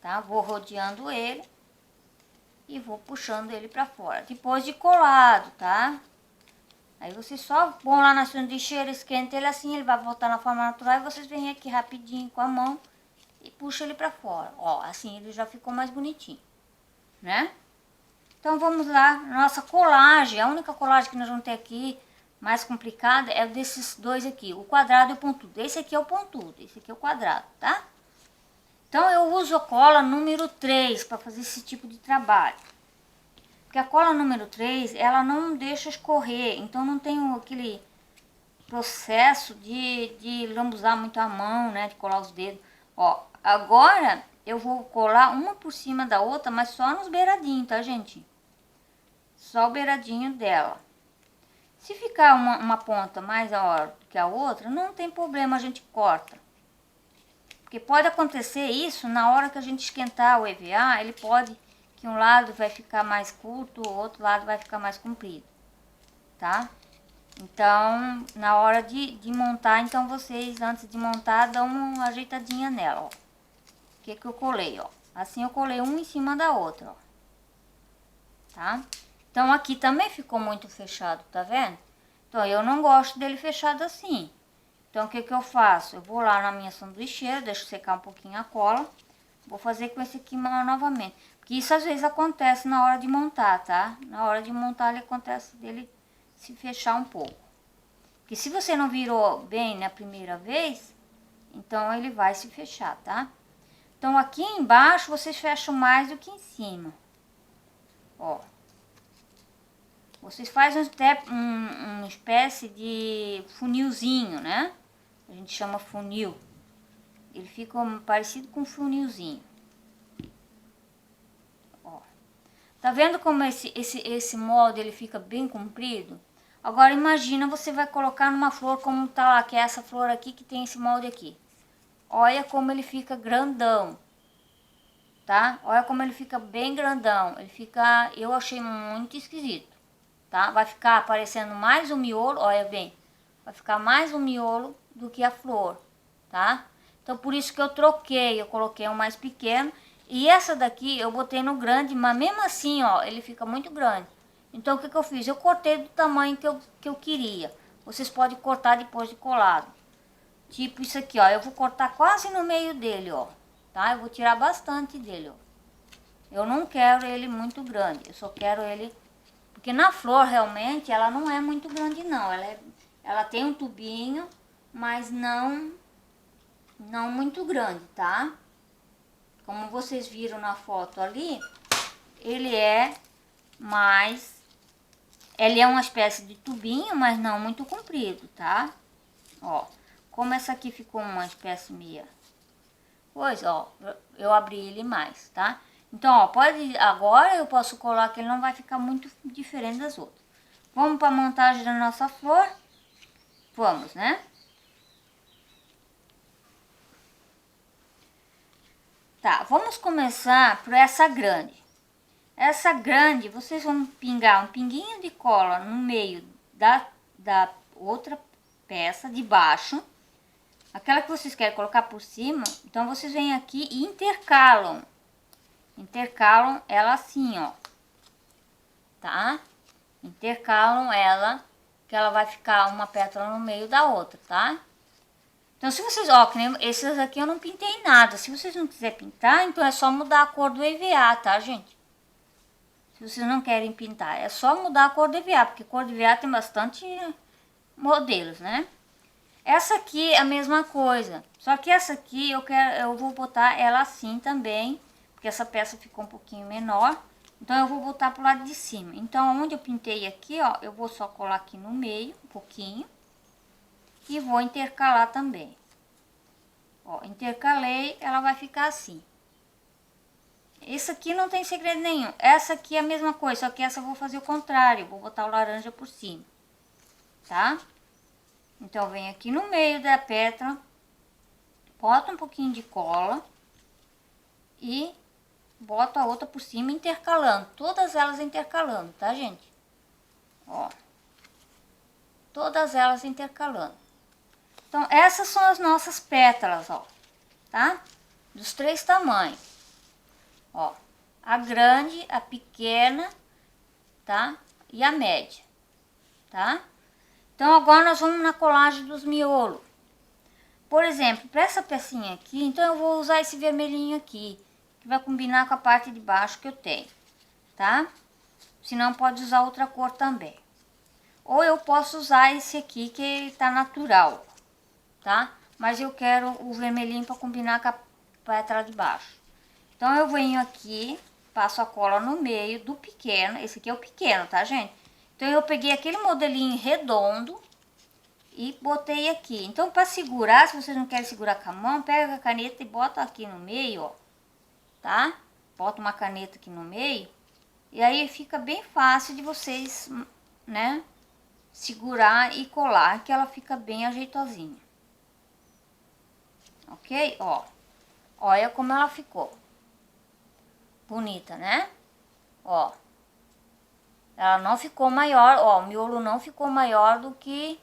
Tá? Vou rodeando ele e vou puxando ele pra fora. Depois de colado, tá? Aí vocês só vão lá na sanduicheira, esquenta ele assim, ele vai voltar na forma natural. E vocês vêm aqui rapidinho com a mão e puxam ele pra fora. Ó, assim ele já ficou mais bonitinho, né? Então vamos lá, nossa colagem. A única colagem que nós vamos ter aqui, mais complicada, é desses dois aqui. O quadrado e o pontudo. Esse aqui é o pontudo, esse aqui é o quadrado, tá? Então eu uso a cola número 3 para fazer esse tipo de trabalho. Porque a cola número 3, ela não deixa escorrer, então não tem aquele processo de lambuzar muito a mão, né, de colar os dedos. Ó, agora eu vou colar uma por cima da outra, mas só nos beiradinhos, tá, gente? Só o beiradinho dela. Se ficar uma ponta mais alta que a outra, não tem problema, a gente corta. Porque pode acontecer isso na hora que a gente esquentar o EVA, ele pode que um lado vai ficar mais curto, o outro lado vai ficar mais comprido, tá? Então, na hora de montar, então vocês, antes de montar, dão uma ajeitadinha nela, ó. O que que eu colei, ó? Assim eu colei um em cima da outra, ó. Tá? Então, aqui também ficou muito fechado, tá vendo? Então, eu não gosto dele fechado assim. Então, o que que eu faço? Eu vou lá na minha sanduicheira, deixo secar um pouquinho a cola. Vou fazer com esse aqui novamente. Porque isso às vezes acontece na hora de montar, tá? Na hora de montar, ele acontece dele se fechar um pouco. Porque se você não virou bem na primeira vez, então ele vai se fechar, tá? Então, aqui embaixo, vocês fecham mais do que em cima. Ó. Vocês fazem uma espécie de funilzinho, né? A gente chama funil. Ele fica parecido com um funilzinho. Ó. Tá vendo como esse molde ele fica bem comprido? Agora imagina você vai colocar numa flor como tá lá, que é essa flor aqui que tem esse molde aqui. Olha como ele fica grandão. Tá? Olha como ele fica bem grandão. Ele fica, eu achei muito esquisito. Tá? Vai ficar aparecendo mais o miolo, olha bem, vai ficar mais o miolo do que a flor, tá? Então por isso que eu troquei, eu coloquei um mais pequeno e essa daqui eu botei no grande, mas mesmo assim, ó, ele fica muito grande. Então o que que eu fiz? Eu cortei do tamanho que eu queria. Vocês podem cortar depois de colado. Tipo isso aqui, ó, eu vou cortar quase no meio dele, ó, tá? Eu vou tirar bastante dele, ó. Eu não quero ele muito grande, eu só quero ele... Porque na flor, realmente, ela não é muito grande, não. Ela tem um tubinho, mas não muito grande, tá? Como vocês viram na foto ali, ele é mais... Ele é uma espécie de tubinho, mas não muito comprido, tá? Ó, como essa aqui ficou uma espécie meia... Pois, ó, eu abri ele mais, tá? Então, ó, agora eu posso colar que ele não vai ficar muito diferente das outras. Vamos para a montagem da nossa flor? Vamos, né? Tá, vamos começar por essa grande. Essa grande, vocês vão pingar um pinguinho de cola no meio da outra peça de baixo. Aquela que vocês querem colocar por cima, então vocês vêm aqui e intercalam. Intercalam ela assim, ó. Tá? Intercalam ela, que ela vai ficar uma pétala no meio da outra, tá? Então, se vocês, ó, que nem esses aqui eu não pintei nada. Se vocês não quiserem pintar, então é só mudar a cor do EVA, tá, gente? Se vocês não querem pintar, é só mudar a cor de EVA, porque cor de EVA tem bastante modelos, né? Essa aqui é a mesma coisa, só que essa aqui eu vou botar ela assim também, porque essa peça ficou um pouquinho menor, então eu vou botar pro lado de cima. Então, onde eu pintei aqui, ó, eu vou só colar aqui no meio, um pouquinho, e vou intercalar também. Ó, intercalei, ela vai ficar assim. Esse aqui não tem segredo nenhum. Essa aqui é a mesma coisa, só que essa eu vou fazer o contrário, vou botar o laranja por cima, tá? Então, vem aqui no meio da pétala, bota um pouquinho de cola e boto a outra por cima, intercalando, todas elas intercalando, tá, gente? Ó, todas elas intercalando. Então, essas são as nossas pétalas, ó, tá? Dos 3 tamanhos. Ó, a grande, a pequena, tá? E a média, tá? Então, agora nós vamos na colagem dos miolos. Por exemplo, para essa pecinha aqui, então eu vou usar esse vermelhinho aqui, que vai combinar com a parte de baixo que eu tenho, tá? Senão pode usar outra cor também. Ou eu posso usar esse aqui que tá natural, tá? Mas eu quero o vermelhinho para combinar com a pétala de baixo. Então eu venho aqui, passo a cola no meio do pequeno, esse aqui é o pequeno, tá, gente? Então eu peguei aquele modelinho redondo e botei aqui. Então, para segurar, se vocês não querem segurar com a mão, pega a caneta e bota aqui no meio, ó, tá? Bota uma caneta aqui no meio e aí fica bem fácil de vocês, né, segurar e colar, que ela fica bem ajeitosinha. Ok? Ó, olha como ela ficou. Bonita, né? Ó, ela não ficou maior, ó, o miolo não ficou maior do que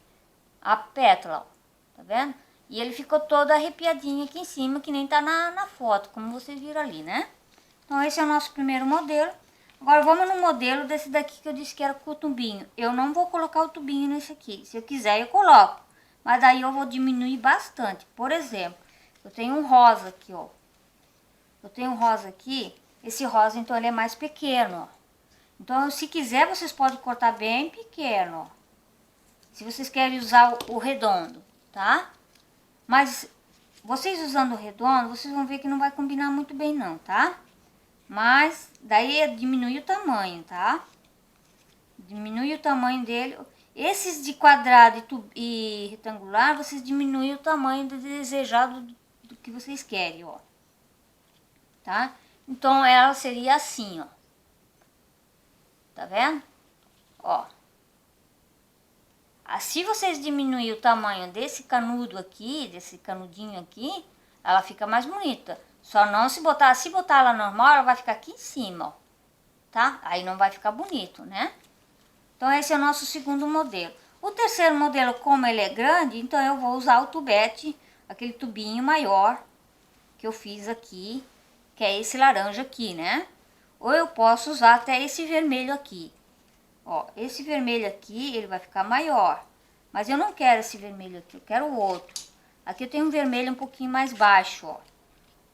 a pétala, ó, tá vendo? E ele ficou todo arrepiadinho aqui em cima, que nem tá na foto, como vocês viram ali, né? Então, esse é o nosso primeiro modelo. Agora, vamos no modelo desse daqui que eu disse que era com o tubinho. Eu não vou colocar o tubinho nesse aqui. Se eu quiser, eu coloco. Mas daí eu vou diminuir bastante. Por exemplo, eu tenho um rosa aqui, ó. Eu tenho um rosa aqui. Esse rosa, então, ele é mais pequeno, ó. Então, se quiser, vocês podem cortar bem pequeno, ó. Se vocês querem usar o redondo, tá? Mas, vocês usando o redondo, vocês vão ver que não vai combinar muito bem não, tá? Mas, daí diminui o tamanho, tá? Diminui o tamanho dele. Esses de quadrado e retangular, vocês diminuem o tamanho desejado do que vocês querem, ó. Tá? Então, ela seria assim, ó. Tá vendo? Ó. Se vocês diminuir o tamanho desse canudo aqui, desse canudinho aqui, ela fica mais bonita. Só não se botar ela normal, ela vai ficar aqui em cima, ó. Tá? Aí não vai ficar bonito, né? Então, esse é o nosso segundo modelo. O terceiro modelo, como ele é grande, então eu vou usar o tubete, aquele tubinho maior que eu fiz aqui, que é esse laranja aqui, né? Ou eu posso usar até esse vermelho aqui. Ó, esse vermelho aqui, ele vai ficar maior. Mas eu não quero esse vermelho aqui, eu quero o outro. Aqui eu tenho um vermelho um pouquinho mais baixo, ó.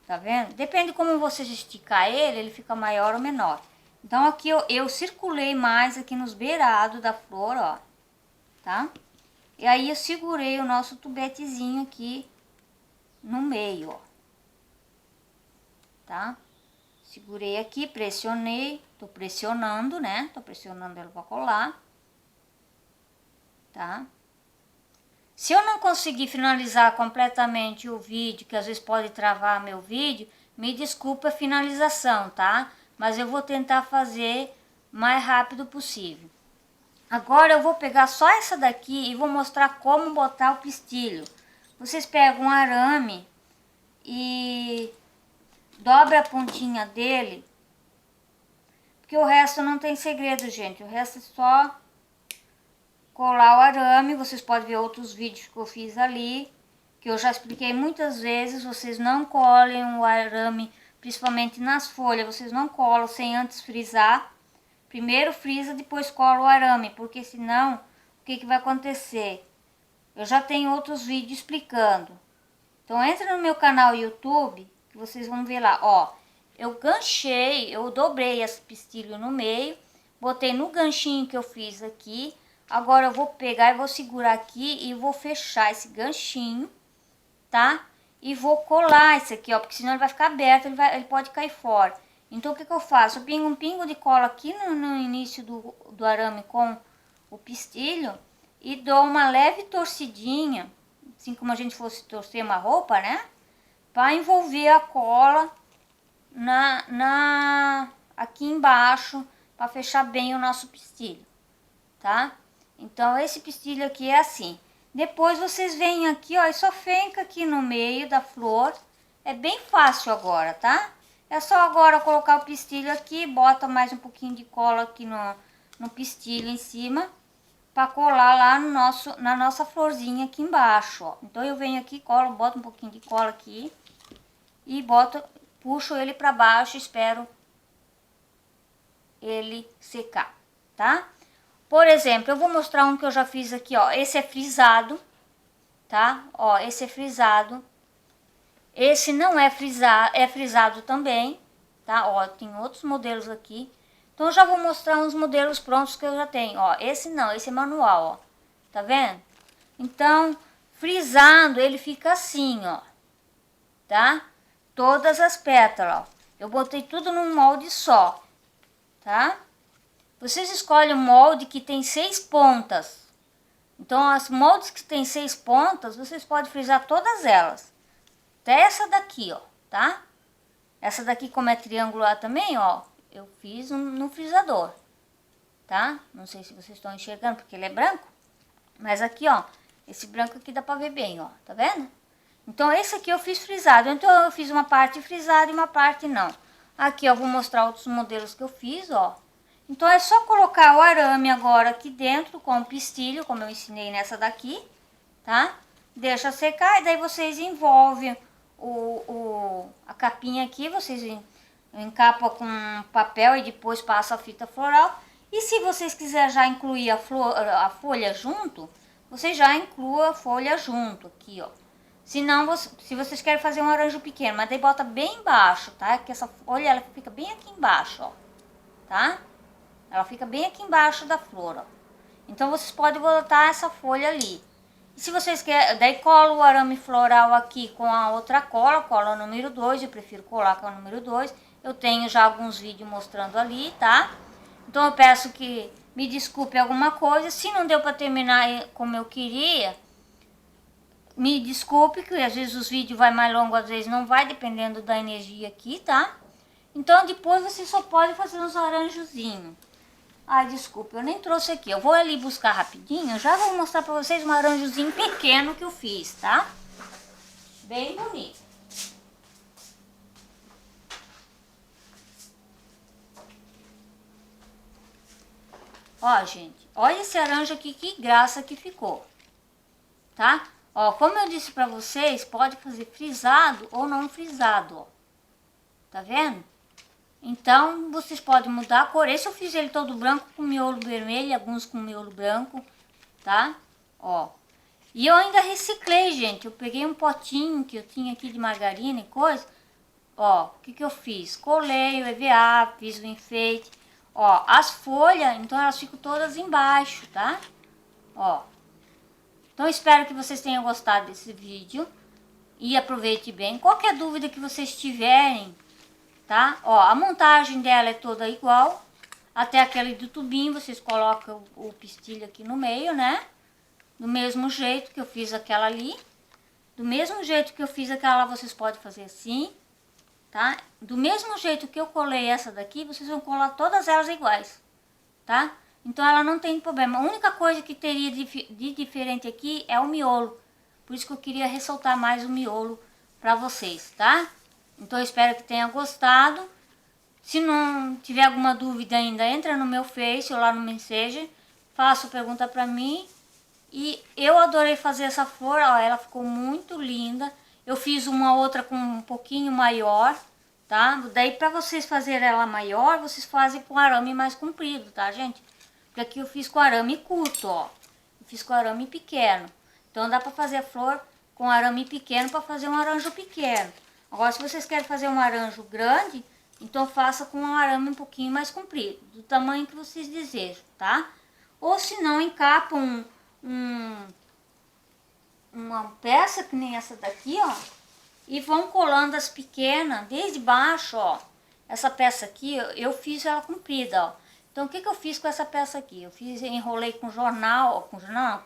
Tá vendo? Depende de como você esticar ele, ele fica maior ou menor. Então, aqui eu circulei mais aqui nos beirados da flor, ó. Tá? E aí, eu segurei o nosso tubetezinho aqui no meio, ó. Tá? Segurei aqui, pressionei, tô pressionando, né? Tô pressionando ela pra colar. Tá? Se eu não conseguir finalizar completamente o vídeo, que às vezes pode travar meu vídeo, me desculpa a finalização, tá? Mas eu vou tentar fazer mais rápido possível. Agora eu vou pegar só essa daqui e vou mostrar como botar o pistilho. Vocês pegam um arame e dobra a pontinha dele, porque o resto não tem segredo, gente. O resto é só colar o arame. Vocês podem ver outros vídeos que eu fiz ali, que eu já expliquei muitas vezes. Vocês não colhem o arame, principalmente nas folhas, vocês não colam sem antes frisar. Primeiro frisa, depois cola o arame, porque senão, o que vai acontecer? Eu já tenho outros vídeos explicando. Então, entra no meu canal YouTube, que vocês vão ver lá, ó. eu ganchei, eu dobrei esse pistilho no meio, botei no ganchinho que eu fiz aqui. Agora eu vou pegar e vou segurar aqui e vou fechar esse ganchinho, tá? E vou colar esse aqui, ó, porque senão ele vai ficar aberto, ele pode cair fora. Então o que eu faço? Eu pingo um pingo de cola aqui no início do arame com o pistilho e dou uma leve torcidinha, assim como a gente fosse torcer uma roupa, né? Para envolver a cola aqui embaixo, para fechar bem o nosso pistilho, tá? Então esse pistilho aqui é assim. Depois vocês vêm aqui, ó, e só finca aqui no meio da flor. É bem fácil agora, tá? É só agora colocar o pistilho aqui, bota mais um pouquinho de cola aqui no pistilho em cima, para colar lá na nossa florzinha aqui embaixo, ó. Então eu venho aqui, colo, boto um pouquinho de cola aqui e puxo ele para baixo, espero ele secar, tá? Por exemplo, eu vou mostrar um que eu já fiz aqui, ó. Esse é frisado, tá? Ó, esse é frisado. Esse não é frisado, é frisado também, tá? Ó, tem outros modelos aqui. Então eu já vou mostrar uns modelos prontos que eu já tenho, ó. Esse não, esse é manual, ó. Tá vendo? Então, frisado, ele fica assim, ó. Tá? Todas as pétalas, ó. Eu botei tudo num molde só, tá? Vocês escolhem um molde que tem 6 pontas. Então, as moldes que tem 6 pontas, vocês podem frisar todas elas. Até essa daqui, ó, tá? Essa daqui, como é triangular também, ó, eu fiz no frisador, tá? Não sei se vocês estão enxergando, porque ele é branco. Mas aqui, ó, esse branco aqui dá pra ver bem, ó, tá vendo? Então, esse aqui eu fiz frisado. Então, eu fiz uma parte frisada e uma parte não. Aqui, ó, vou mostrar outros modelos que eu fiz, ó. Então, é só colocar o arame agora aqui dentro com o pistilho, como eu ensinei nessa daqui, tá? Deixa secar e daí vocês envolvem a capinha aqui, vocês encapam com papel e depois passam a fita floral. E se vocês quiserem já incluir a folha junto, vocês já incluam a folha junto aqui, ó. Se não, se vocês querem fazer um arranjo pequeno, mas daí bota bem embaixo, tá? Que essa folha, ela fica bem aqui embaixo, ó, tá? Ela fica bem aqui embaixo da flor, ó. Então, vocês podem botar essa folha ali. E se vocês querem, daí cola o arame floral aqui com a outra cola número 2, eu prefiro colar com a número 2. Eu tenho já alguns vídeos mostrando ali, tá? Então, eu peço que me desculpe alguma coisa. Se não deu para terminar como eu queria, me desculpe, que às vezes os vídeos vai mais longo, às vezes não vai, dependendo da energia aqui, tá? Então, depois você só pode fazer uns arranjozinhos. Ai, desculpa, eu nem trouxe aqui. Eu vou ali buscar rapidinho. Já vou mostrar pra vocês um arranjozinho pequeno que eu fiz, tá? Bem bonito. Ó, gente, olha esse arranjo aqui, que graça que ficou, tá? Ó, como eu disse pra vocês, pode fazer frisado ou não frisado, ó. Tá vendo? Então, vocês podem mudar a cor. Esse eu fiz ele todo branco com miolo vermelho, alguns com miolo branco, tá? Ó. E eu ainda reciclei, gente. Eu peguei um potinho que eu tinha aqui de margarina e coisa. Ó, o que eu fiz? Colei o EVA, fiz o enfeite. Ó, as folhas, então elas ficam todas embaixo, tá? Ó. Então, espero que vocês tenham gostado desse vídeo. E aproveite bem. Qualquer dúvida que vocês tiverem, tá? Ó, a montagem dela é toda igual, até aquele do tubinho, vocês colocam o pistilho aqui no meio, né? Do mesmo jeito que eu fiz aquela ali, do mesmo jeito que eu fiz aquela, vocês podem fazer assim, tá? Do mesmo jeito que eu colei essa daqui, vocês vão colar todas elas iguais, tá? Então ela não tem problema. A única coisa que teria de diferente aqui é o miolo, por isso que eu queria ressaltar mais o miolo pra vocês, tá? Então, eu espero que tenha gostado. Se não tiver alguma dúvida ainda, entra no meu Face ou lá no Messenger. Faça pergunta pra mim. E eu adorei fazer essa flor, ó, ela ficou muito linda. Eu fiz uma outra com um pouquinho maior, tá? Daí, pra vocês fazerem ela maior, vocês fazem com arame mais comprido, tá, gente? Porque aqui eu fiz com arame curto, ó. Eu fiz com arame pequeno. Então, dá pra fazer a flor com arame pequeno pra fazer um arranjo pequeno. Agora, se vocês querem fazer um arranjo grande, Então faça com um arame um pouquinho mais comprido, do tamanho que vocês desejam, tá? Ou se não, encapa uma peça que nem essa daqui, ó, e vão colando as pequenas desde baixo, ó. Essa peça aqui, eu fiz ela comprida, ó. Então, o que eu fiz com essa peça aqui? Enrolei com jornal,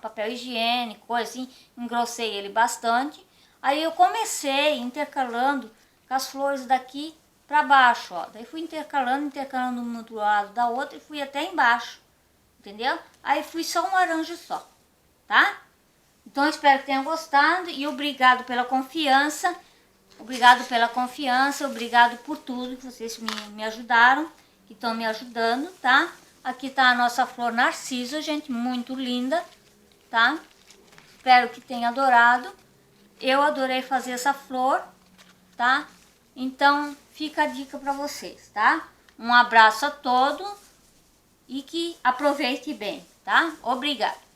papel higiênico, coisa assim, engrossei ele bastante. Aí eu comecei intercalando com as flores daqui para baixo, ó. Daí fui intercalando uma do lado da outra e fui até embaixo, entendeu? Aí fui só um arranjo só, tá? Então, eu espero que tenham gostado e obrigado pela confiança. Obrigado por tudo que vocês me ajudaram, que estão me ajudando, tá? Aqui tá a nossa flor narciso, gente, muito linda, tá? Espero que tenha adorado. Eu adorei fazer essa flor, tá? Então, fica a dica para vocês, tá? Um abraço a todos e que aproveite bem, tá? Obrigada.